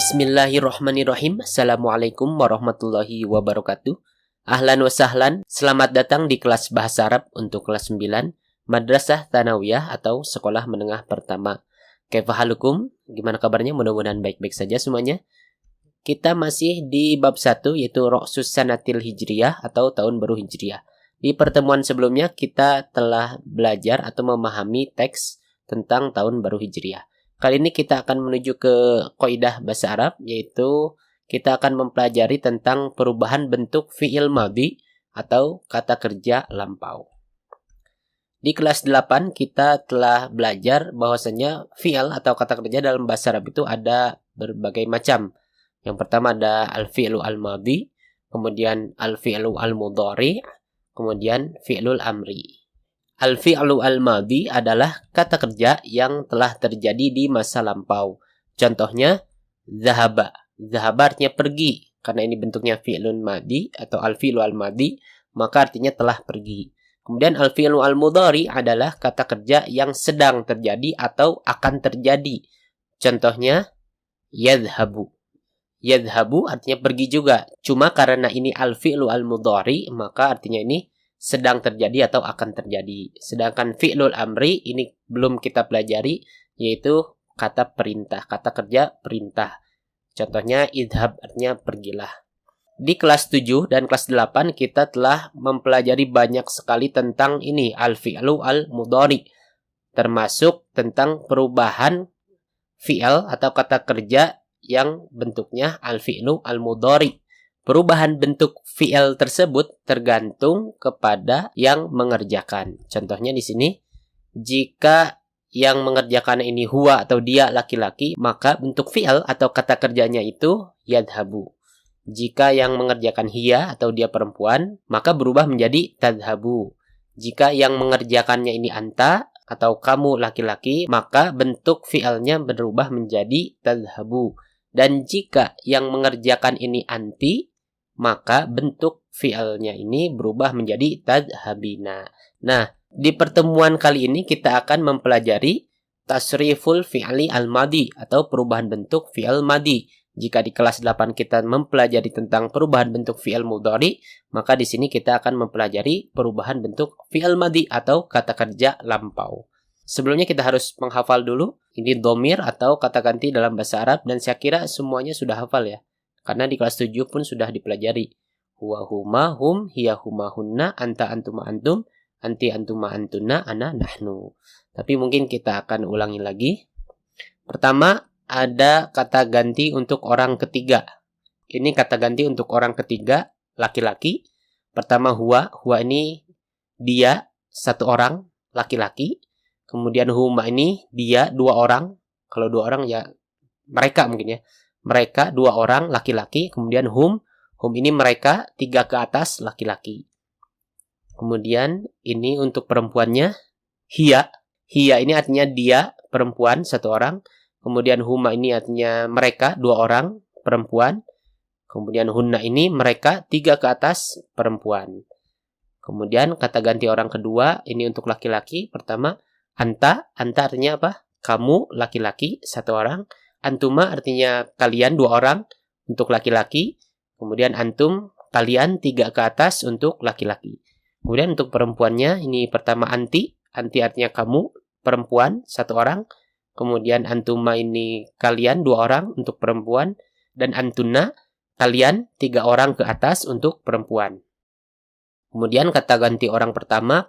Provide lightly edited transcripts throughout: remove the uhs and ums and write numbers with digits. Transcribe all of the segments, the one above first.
Bismillahirrahmanirrahim. Assalamualaikum warahmatullahi wabarakatuh. Ahlan wa sahlan. Selamat datang di kelas Bahasa Arab untuk kelas 9 Madrasah Tsanawiyah atau Sekolah Menengah Pertama. Kaifa halukum? Gimana kabarnya? Mudah-mudahan baik-baik saja semuanya. Kita masih di bab 1 yaitu Ra'sus Sanatil Hijriyah atau Tahun Baru Hijriyah. Di pertemuan sebelumnya kita telah belajar atau memahami teks tentang Tahun Baru Hijriyah. Kali ini kita akan menuju ke kaidah bahasa Arab, yaitu kita akan mempelajari tentang perubahan bentuk fi'il madhi atau kata kerja lampau. Di kelas 8 kita telah belajar bahwasanya fi'il atau kata kerja dalam bahasa Arab itu ada berbagai macam. Yang pertama ada al-fi'lu al-madhi, kemudian al-fi'lu al-mudhari, kemudian fi'lul amri. Al-fi'lu al-madhi adalah kata kerja yang telah terjadi di masa lampau. Contohnya, zahaba. Zahaba artinya pergi. Karena ini bentuknya fi'lun madhi atau al-fi'lu al-madhi, maka artinya telah pergi. Kemudian al-fi'lu al-mudhari adalah kata kerja yang sedang terjadi atau akan terjadi. Contohnya, yadhhabu. Yadhhabu artinya pergi juga. Cuma karena ini al-fi'lu al-mudhari, maka artinya ini sedang terjadi atau akan terjadi. Sedangkan fi'lul amri ini belum kita pelajari, yaitu kata perintah, kata kerja perintah. Contohnya idhab artinya pergilah. Di kelas 7 dan kelas 8 kita telah mempelajari banyak sekali tentang ini al-fi'lu al-mudhari, termasuk tentang perubahan fi'il atau kata kerja yang bentuknya al-fi'lu al-mudhari. Perubahan bentuk fi'il tersebut tergantung kepada yang mengerjakan. Contohnya di sini, jika yang mengerjakan ini huwa atau dia laki-laki, maka bentuk fi'il atau kata kerjanya itu yadhabu. Jika yang mengerjakan hiya atau dia perempuan, maka berubah menjadi tadhabu. Jika yang mengerjakannya ini anta atau kamu laki-laki, maka bentuk fi'ilnya berubah menjadi tadhabu. Dan jika yang mengerjakan ini anti, maka bentuk fi'ilnya ini berubah menjadi tadhabina. Nah, di pertemuan kali ini kita akan mempelajari tasriful fi'li al-madhi atau perubahan bentuk fi'il madhi. Jika di kelas 8 kita mempelajari tentang perubahan bentuk fi'il mudhari, maka di sini kita akan mempelajari perubahan bentuk fi'il madhi atau kata kerja lampau. Sebelumnya kita harus menghafal dulu ini dhamir atau kata ganti dalam bahasa Arab, dan saya kira semuanya sudah hafal ya. Karena di kelas 7 pun sudah dipelajari. Huwa huma hum, hiya huma hunna, anta antuma antum, anti antuma antuna, ana nahnu. Tapi mungkin kita akan ulangi lagi. Pertama, ada kata ganti untuk orang ketiga. Ini kata ganti untuk orang ketiga, laki-laki. Pertama huwa. Huwa ini dia, satu orang, laki-laki. Kemudian huma ini dia, dua orang. Kalau dua orang ya mereka mungkin ya. Mereka dua orang laki-laki. Kemudian hum ini mereka tiga ke atas laki-laki. Kemudian ini untuk perempuannya hiya ini artinya dia perempuan satu orang. Kemudian huma ini artinya mereka dua orang perempuan. Kemudian hunna ini mereka tiga ke atas perempuan. Kemudian kata ganti orang kedua ini untuk laki-laki. Pertama anta artinya apa? Kamu laki-laki satu orang. Antuma artinya kalian dua orang untuk laki-laki. Kemudian antum kalian tiga ke atas untuk laki-laki. Kemudian untuk perempuannya ini pertama anti artinya kamu perempuan satu orang. Kemudian antuma ini kalian dua orang untuk perempuan. Dan antuna kalian tiga orang ke atas untuk perempuan. Kemudian kata ganti orang pertama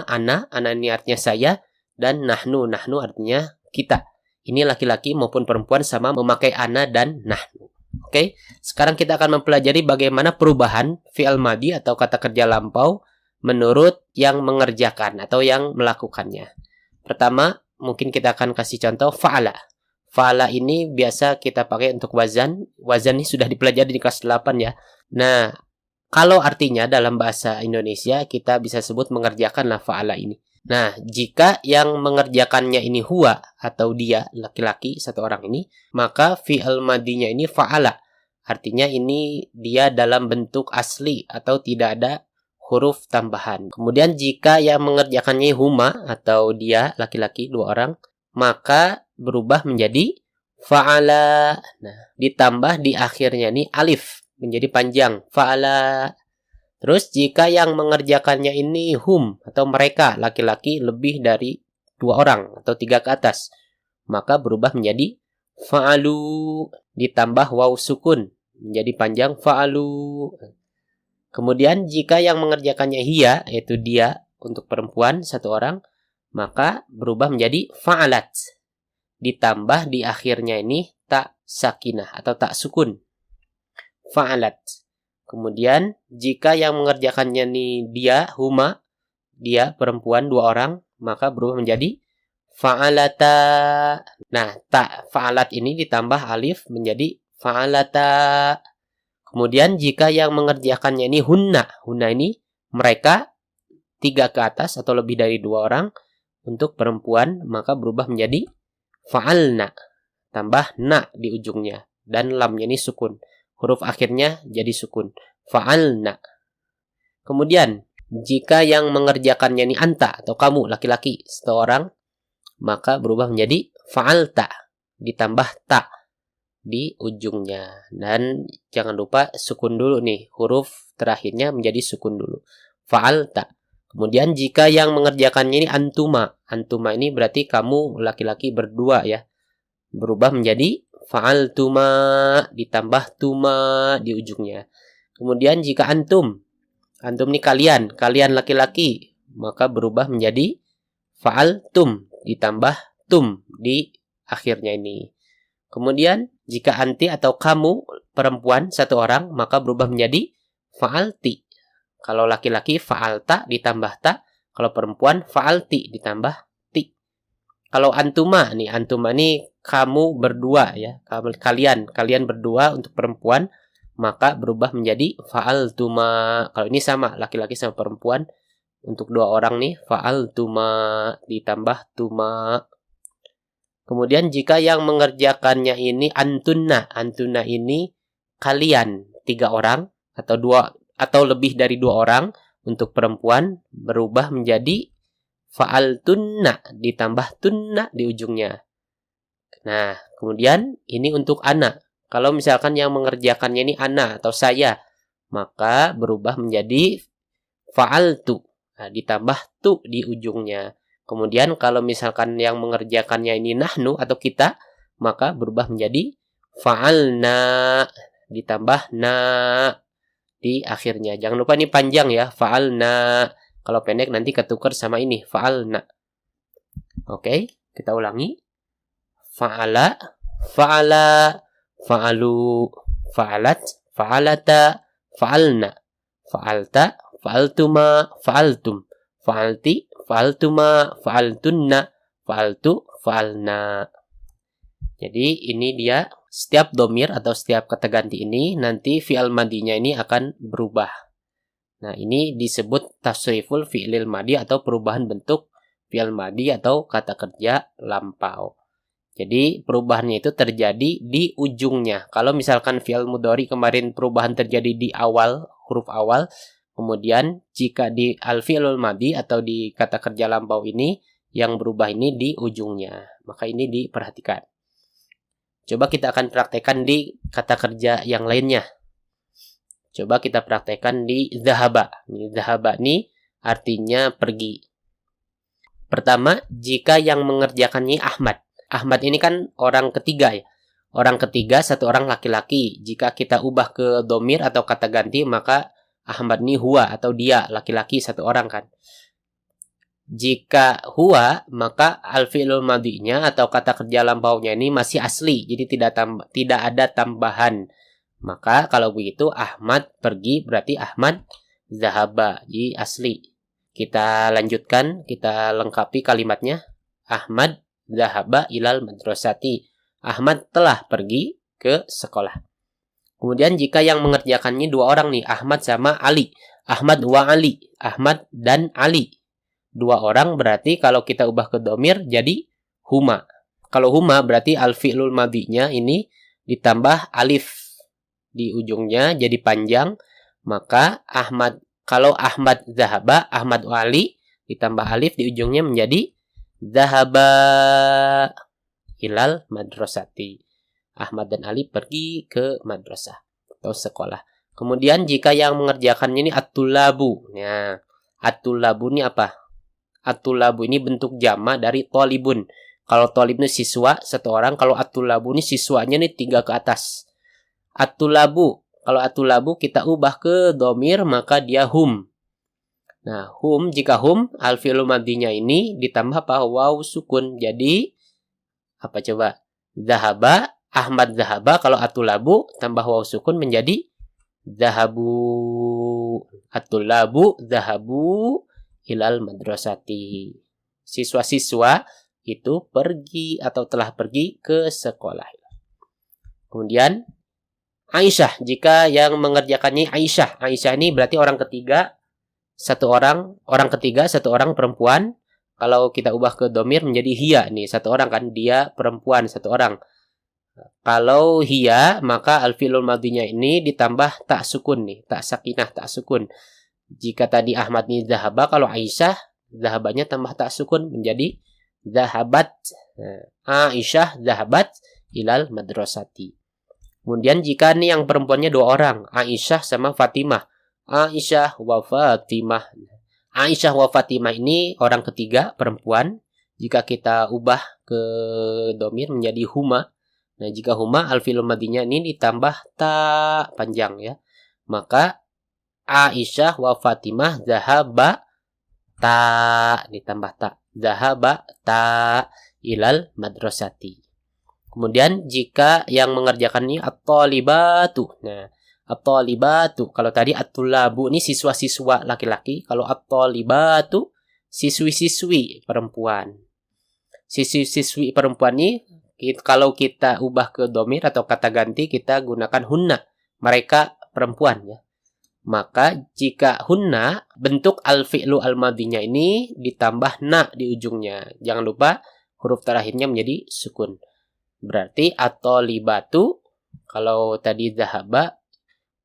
ana ini artinya saya. Dan nahnu artinya kita. Ini laki-laki maupun perempuan sama memakai ana dan nahnu. Oke, sekarang kita akan mempelajari bagaimana perubahan fi'il madhi atau kata kerja lampau menurut yang mengerjakan atau yang melakukannya. Pertama, mungkin kita akan kasih contoh fa'ala. Fa'ala ini biasa kita pakai untuk wazan. Wazan ini sudah dipelajari di kelas 8 ya. Nah, kalau artinya dalam bahasa Indonesia kita bisa sebut mengerjakanlah fa'ala ini. Nah, jika yang mengerjakannya ini huwa atau dia, laki-laki, satu orang ini, maka fi'il madhinya ini fa'ala. Artinya ini dia dalam bentuk asli atau tidak ada huruf tambahan. Kemudian jika yang mengerjakannya huma atau dia, laki-laki, dua orang, maka berubah menjadi fa'ala. Nah, ditambah di akhirnya nih alif menjadi panjang, fa'ala. Terus jika yang mengerjakannya ini hum atau mereka laki-laki lebih dari 2 orang atau 3 ke atas, maka berubah menjadi fa'alu ditambah waw sukun menjadi panjang fa'alu. Kemudian jika yang mengerjakannya hiya, yaitu dia untuk perempuan 1 orang, maka berubah menjadi fa'alat ditambah di akhirnya ini tak sakinah atau tak sukun, fa'alat. Kemudian jika yang mengerjakannya ini dia huma, dia perempuan 2 orang, maka berubah menjadi fa'alata. Nah, tak fa'alat ini ditambah alif menjadi fa'alata. Kemudian jika yang mengerjakannya ini hunna, hunna ini mereka 3 ke atas atau lebih dari 2 orang untuk perempuan, maka berubah menjadi fa'alna tambah na di ujungnya dan lamnya ini sukun. Huruf akhirnya jadi sukun. Fa'alna. Kemudian jika yang mengerjakannya ini anta atau kamu laki-laki 1 orang, maka berubah menjadi fa'alta ditambah ta di ujungnya. Dan jangan lupa sukun dulu nih, huruf terakhirnya menjadi sukun dulu. Fa'alta. Kemudian jika yang mengerjakannya ini antuma. Antuma ini berarti kamu laki-laki berdua ya. Berubah menjadi fa'altuma ditambah tuma di ujungnya. Kemudian jika antum. Antum ini kalian laki-laki, maka berubah menjadi fa'altum ditambah tum di akhirnya ini. Kemudian jika anti atau kamu perempuan 1 orang, maka berubah menjadi fa'alti. Kalau laki-laki fa'alta ditambah ta, kalau perempuan fa'alti ditambah ti. Kalau antuma nih kamu berdua ya, kalian berdua untuk perempuan, maka berubah menjadi fa'altuma. Kalau ini sama laki-laki sama perempuan, untuk 2 orang nih fa'altuma ditambah tuma. Kemudian jika yang mengerjakannya ini antunna ini kalian 3 orang atau 2 atau lebih dari 2 orang untuk perempuan, berubah menjadi fa'altunna ditambah tunna di ujungnya. Nah, kemudian ini untuk ana. Kalau misalkan yang mengerjakannya ini ana atau saya, maka berubah menjadi fa'altu. Nah, ditambah tu di ujungnya. Kemudian kalau misalkan yang mengerjakannya ini nahnu atau kita, maka berubah menjadi fa'alna ditambah na di akhirnya. Jangan lupa ini panjang ya, fa'alna. Kalau pendek nanti ketukar sama ini, fa'alna. Oke, kita ulangi. Fa'ala, fa'ala, fa'alu, fa'alat, fa'alata, fa'alna, fa'alta, fa'altuma, fa'altum, fa'alti, fa'altuma, fa'altunna, fa'altu, fa'alna. Jadi ini dia setiap domir atau setiap kata ganti ini nanti fi'al madinya ini akan berubah. Nah, ini disebut tasriful fi'lil madi atau perubahan bentuk fi'al madi atau kata kerja lampau. Jadi perubahannya itu terjadi di ujungnya. Kalau misalkan fi'al mudhari kemarin perubahan terjadi di awal, huruf awal, kemudian jika di al-fi'lul madi atau di kata kerja lampau ini yang berubah ini di ujungnya. Maka ini diperhatikan. Coba kita akan praktekkan di kata kerja yang lainnya. Coba kita praktekkan di zahaba. Zahaba ini artinya pergi. Pertama, jika yang mengerjakannya Ahmad. Ahmad ini kan orang ketiga ya. Orang ketiga 1 orang laki-laki. Jika kita ubah ke domir atau kata ganti, maka Ahmad ini huwa atau dia laki-laki 1 orang kan. Jika huwa, maka al-fi'lul madinya atau kata kerja lampaunya ini masih asli. Jadi tidak ada tambahan. Maka kalau begitu Ahmad pergi berarti Ahmad zahaba. Jadi asli. Kita lanjutkan, kita lengkapi kalimatnya. Ahmad zahaba ilal madrasati. Ahmad telah pergi ke sekolah. Kemudian jika yang mengerjakannya 2 orang nih, Ahmad sama Ali. Ahmad wa Ali. Ahmad dan Ali. 2 orang berarti kalau kita ubah ke domir jadi huma. Kalau huma berarti al-fi'lul madinya ini ditambah alif di ujungnya jadi panjang. Maka Ahmad, kalau Ahmad zahaba, Ahmad wa Ali ditambah alif di ujungnya menjadi zahaba ilal madrasati. Ahmad dan Ali pergi ke madrasah atau sekolah. Kemudian jika yang mengerjakannya ini at-tullabu. Nah, at-tullabu ini apa? At-tullabu ini bentuk jama dari tolibun. Kalau tolib ini siswa, satu orang. Kalau at-tullabu ini siswanya ini 3 ke atas. At-tullabu. Kalau at-tullabu kita ubah ke domir, maka dia hum. Nah, hum, jika hum, al-fi'lu madinya ini ditambah apa? Waw sukun. Jadi, apa coba? Zahaba, Ahmad zahaba. Kalau at-tullabu, tambah waw sukun menjadi zahabu. At-tullabu, zahabu ilal madrasati. Siswa-siswa itu pergi atau telah pergi ke sekolah. Kemudian Aisyah, jika yang mengerjakannya Aisyah. Aisyah ini berarti orang ketiga, satu orang ketiga, satu orang perempuan. Kalau kita ubah ke domir menjadi hiya nih, satu orang kan, dia perempuan, satu orang. Kalau hiya, maka al-fi'lul madinya ini ditambah tak sukun nih, tak sakinah, tak sukun. Jika tadi Ahmad ini zahaba, kalau Aisyah, zahabanya tambah tak sukun menjadi zahabat. Aisyah zahabat ilal madrasati. Kemudian jika nih yang perempuannya 2 orang, Aisyah sama Fatimah. Aisyah wa Fatimah. Aisyah wa Fatimah ini orang ketiga perempuan. Jika kita ubah ke domir menjadi huma. Nah, jika huma al-fi'lul madinya ini ditambah ta panjang ya. Maka Aisyah wa Fatimah zahaba ta ditambah ta. Zahaba ta ilal madrasati. Kemudian jika yang mengerjakan ini at-talibatu. Nah, at-talibatu. Kalau tadi at-tullabu ini siswa-siswa laki-laki. Kalau at-talibatu siswi-siswi perempuan. Siswi-siswi perempuan ini kalau kita ubah ke domir atau kata ganti kita gunakan hunna. Mereka perempuan ya. Maka jika hunna bentuk al-fi'lu al-madinya ini ditambah na di ujungnya. Jangan lupa huruf terakhirnya menjadi sukun. Berarti at-talibatu kalau tadi zahaba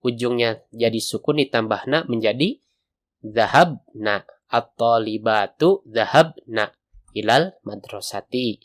ujungnya jadi sukun ditambah na menjadi zahabna. At-talibatu zahabna ilal madrasati.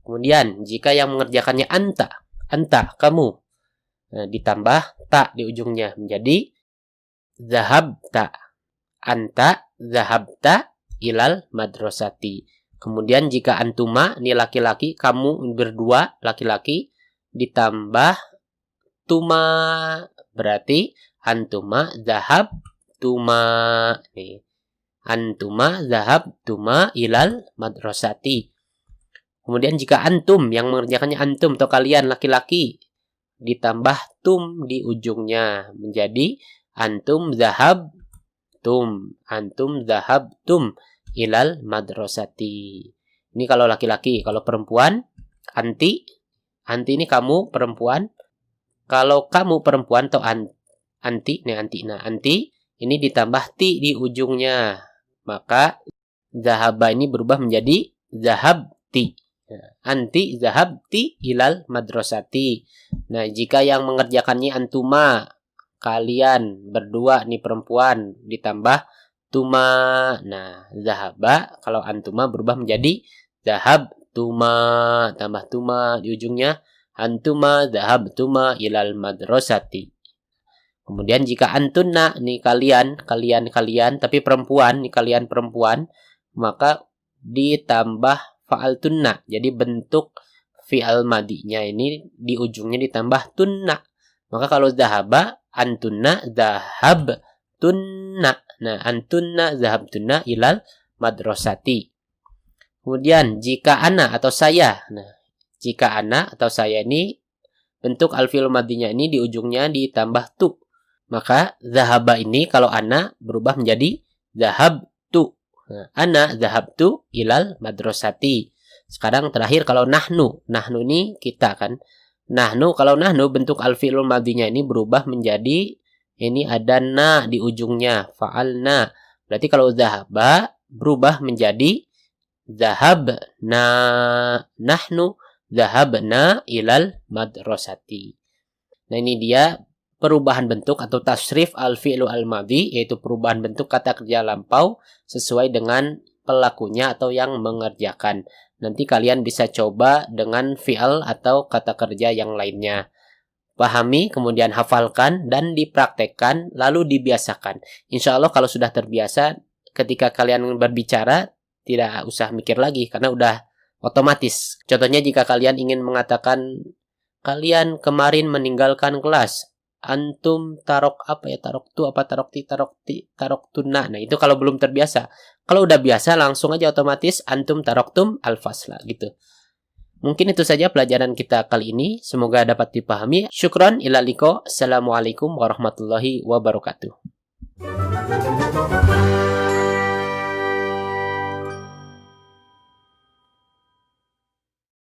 Kemudian jika yang mengerjakannya anta kamu, nah, ditambah ta di ujungnya menjadi zahabta. Anta zahabta ilal madrasati. Kemudian jika antuma, ini laki-laki, kamu berdua laki-laki, ditambah tuma, berarti antuma zahab tuma. Nih. Antuma zahab tuma ilal madrasati. Kemudian jika antum, yang mengerjakannya antum atau kalian laki-laki, ditambah tum di ujungnya menjadi antum zahab tum. Antum zahab tum ilal madrasati. Ini kalau laki-laki. Kalau perempuan, anti ini kamu perempuan. Kalau kamu perempuan atau anti ini ditambah ti di ujungnya. Maka zahaba ini berubah menjadi zahabti. Anti zahabti ilal madrasati. Nah, jika yang mengerjakannya antuma, kalian berdua nih perempuan, ditambah tuma. Nah, zahaba kalau antuma berubah menjadi zahab tuma, tambah tuma di ujungnya. Antuma zahab tuma ilal madrasati. Kemudian jika antunna nih kalian tapi perempuan nih kalian perempuan, maka ditambah fa'altunna. Jadi bentuk fi'al madinya ini di ujungnya ditambah tunna. Maka kalau zahaba antunna zahab tunna. Nah, antunna zahabtunna ilal madrasati. Kemudian jika ana atau saya. Nah, jika ana atau saya ini bentuk al-fi'il madinya ini di ujungnya ditambah tu. Maka zahaba ini kalau ana berubah menjadi zahabtu. Nah, ana zahabtu ilal madrasati. Sekarang terakhir kalau nahnu. Nahnu ini kita kan. Nahnu, kalau nahnu bentuk al-fi'il madinya ini berubah menjadi ini ada na di ujungnya, fa'alna. Berarti kalau zahaba berubah menjadi zahabna. Nahnu zahabna ilal madrasati. Nah, ini dia perubahan bentuk atau tasrif al-fi'lu al-madhi, yaitu perubahan bentuk kata kerja lampau sesuai dengan pelakunya atau yang mengerjakan. Nanti kalian bisa coba dengan fi'al atau kata kerja yang lainnya. Pahami, kemudian hafalkan, dan dipraktekkan, lalu dibiasakan. Insya Allah kalau sudah terbiasa, ketika kalian berbicara, tidak usah mikir lagi, karena udah otomatis. Contohnya jika kalian ingin mengatakan, kalian kemarin meninggalkan kelas, antum tarok apa ya, taroktuna. Nah itu kalau belum terbiasa. Kalau udah biasa, langsung aja otomatis, antum taroktum al-fasla, gitu. Mungkin itu saja pelajaran kita kali ini. Semoga dapat dipahami. Syukron ila liqa. Assalamualaikum warahmatullahi wabarakatuh.